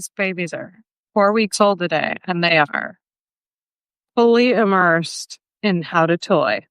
These babies are 4 weeks old today, and they are fully immersed in how to toy.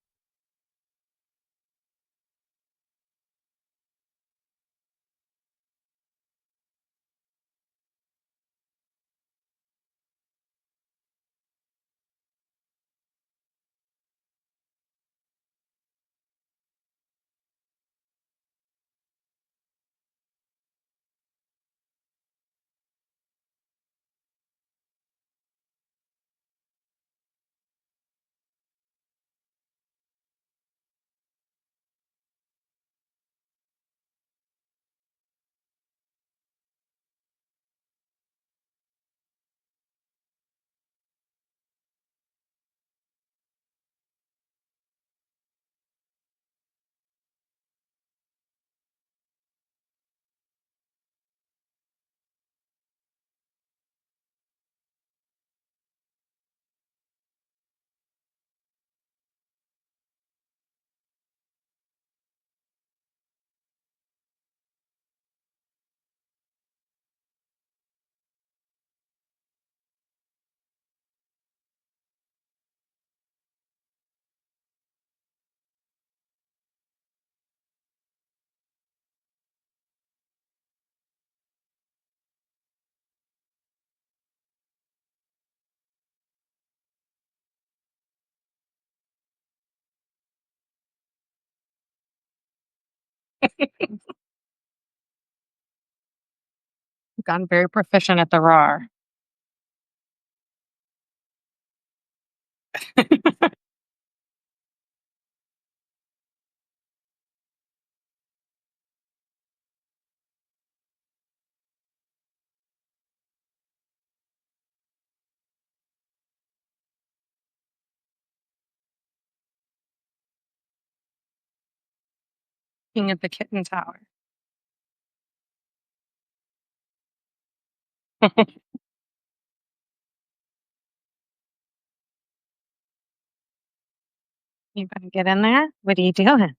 Gotten very proficient at the RAR. King of the Kitten Tower. You gonna get in there? What are you doing?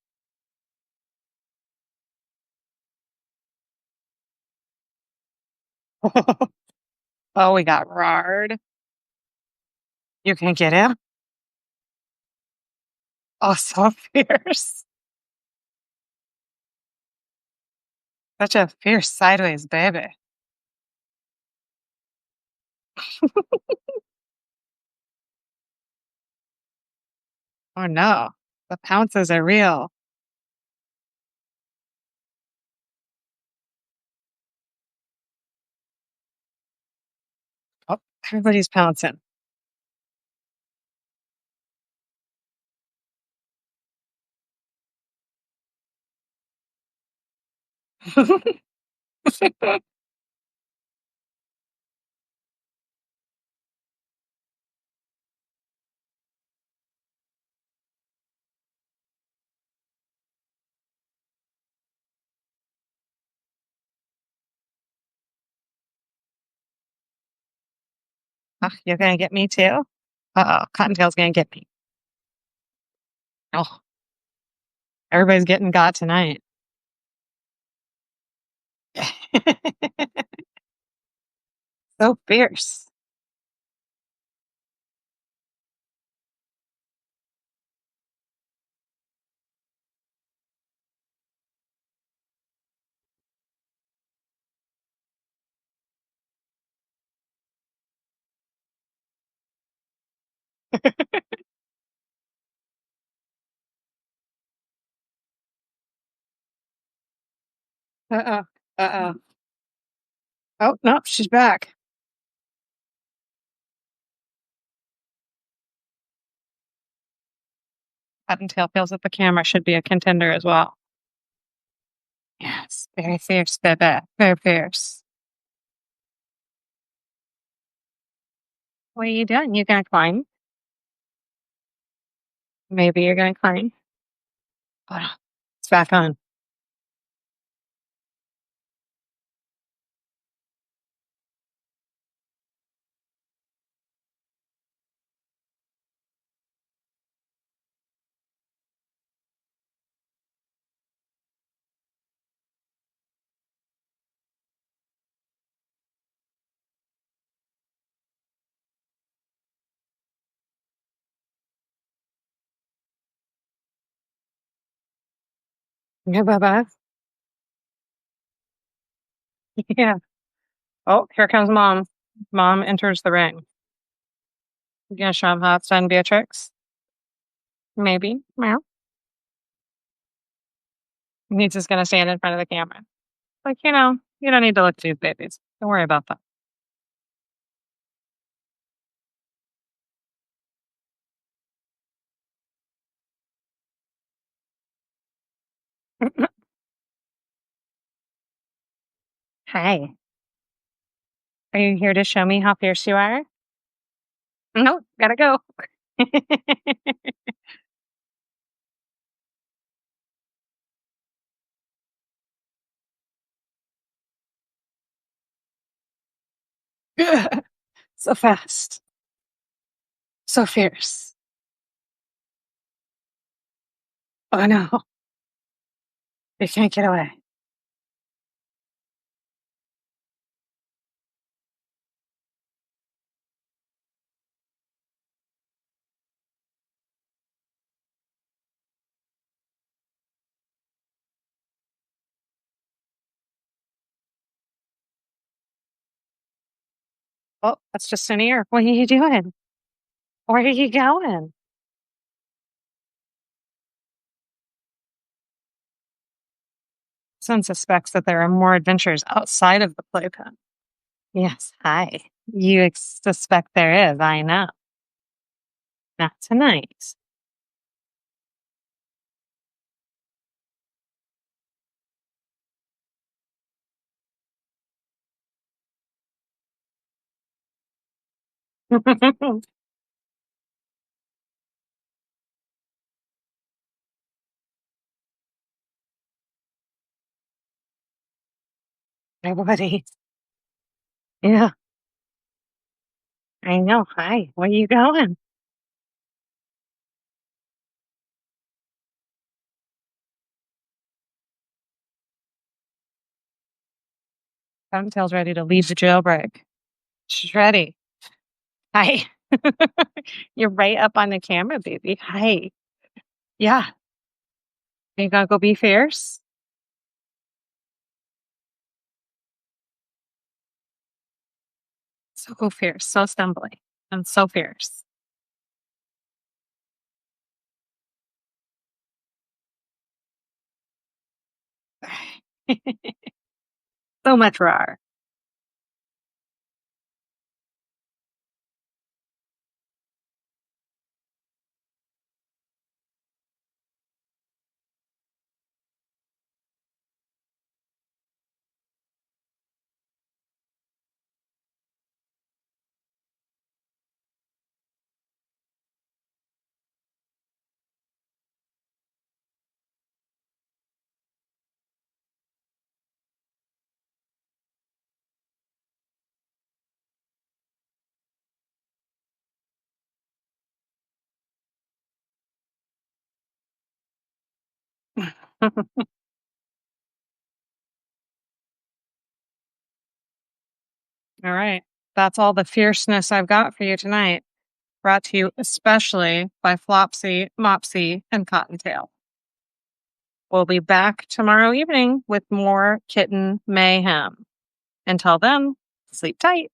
Oh, we got RAR'd. You can get him? Oh, so fierce. Such a fierce sideways baby. Oh no, the pounces are real. Oh, everybody's pouncing. Oh, you're gonna get me too? Uh-oh, Cottontail's gonna get me. Oh, everybody's getting got tonight. So fierce. Uh-oh. Uh-oh. Oh, no, she's back. Cottontail feels that the camera should be a contender as well. Yes, very fierce, baby. Very fierce. What are you doing? You gonna climb? Maybe you're gonna climb. Oh, no, it's back on. Yeah, Bubba. Yeah. Oh, here comes mom. Mom enters the ring. You gonna show him how it's done, Beatrix? Maybe. Meow. He's just gonna stand in front of the camera. Like, you don't need to look at these babies. Don't worry about them. Hi. Are you here to show me how fierce you are? No, gotta go. So fast. So fierce. Oh no. You can't get away. Oh, that's just an ear. What are you doing? Where are you going? Son suspects that there are more adventures outside of the playpen. Yes, hi. You suspect there is, I know. Not tonight. Nobody. Yeah, I know. Hi, where you going? Cottontail's ready to leave the jailbreak. She's ready. Hi. You're right up on the camera, baby. Hi. Yeah. You gonna go be fierce? So go fierce, so stumbly, and so fierce. So much roar. All right. That's all the fierceness I've got for you tonight. Brought to you especially by Flopsy, Mopsy, and Cottontail. We'll be back tomorrow evening with more kitten mayhem. Until then, sleep tight.